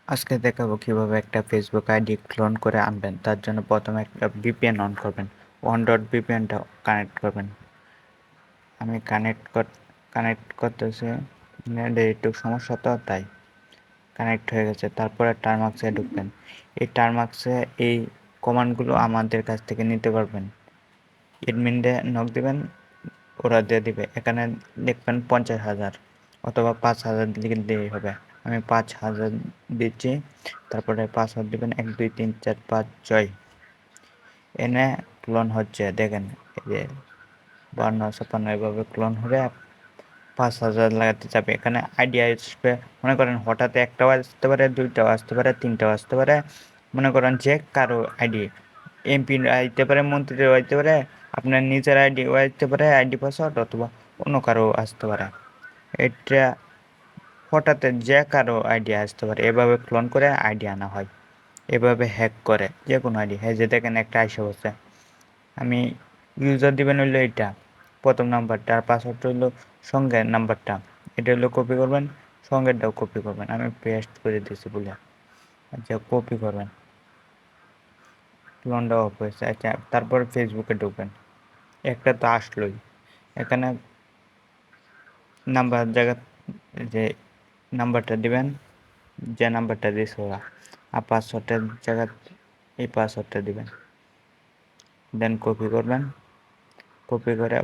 আজকে দেখাবো কিভাবে একটা ফেসবুক আইডি ক্লোন করে আনবেন। তার জন্য প্রথমে একটা ভিপিএন অন করবেন। VPN-টা কানেক্ট করবেন। আমি কানেক্ট করতেছি, নেটে একটু সমস্যা তো তাই কানেক্ট হয়ে গেছে। তারপরে টারমাক্সে ঢুকবেন। এই টারমাক্সে এই কমান্ডগুলো আমাদের কাছ থেকে নিতে পারবেন। এডমিনডে নক দিবেন, ওরা দিয়ে দিবে। এখানে লিখবেন 50,000 অথবা 5,000 লিখে দিলেই হবে। আমি 5,000 দিচ্ছি। তারপরে পাসওয়ার্ড দিবেন 1 2 3 4 5 6। এনে ক্লোন হচ্ছে, দেখেন এই যে 52 56 এভাবে ক্লোন হবে। 5,000 লাগাতে যাবে। এখানে আইডিয়া আসবে, মনে করেন হঠাৎ একটাও আসতে পারে, দুইটাও আসতে পারে, তিনটাও আসতে পারে। মনে করেন যে কারো আইডি এমপি আইতে পারে, মন্ত্রীও আইতে পারে, আপনার নিজের আইডিও আইতে পারে, আইডি পাসওয়ার্ড, অথবা অন্য কারো আসতে পারে। এটা হঠাৎ যে কারো আইডিয়া আসতে পারে। এভাবে ক্লোন করে আইডিয়া আনা হয়। এভাবে হ্যাক করে যে কোনো আইডি। হ্যাঁ, যে দেখেন একটা আইসা বসে। আমি ইউজার দিবেন হইলো এইটা, প্রথম নাম্বারটা, আর পাসওয়ার্ডটা হইলো সঙ্গের নাম্বারটা। এটা হইলো কপি করবেন, সঙ্গেরটাও কপি করবেন। আমি পেস্ট করে দিয়েছি বলে। আচ্ছা, কপি করবেন। ক্লোনটা অফ হয়েছে। আচ্ছা, তারপর ফেসবুকে ঢুকবেন। একটা তো আসলোই। এখানে নাম্বার জায়গা যে নাম্বারটা দিবেন, যে নাম্বারটা দিয়েছে ওরা, আর পাসওয়ার্ডের জায়গা এই পাসওয়ার্ডটা দিবেন। দেন কপি করবেন, কপি করে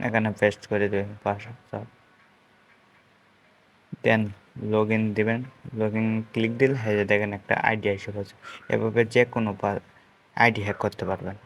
এখানে পেস্ট করে দেবেন পাসওয়ার্ড। দেন লগ ইন দিবেন। লগ ইন ক্লিক দিলে হ্যাঁ, দেখেন একটা আইডি এসে গেছে। এভাবে যে কোনো আইডি হ্যাক করতে পারবেন।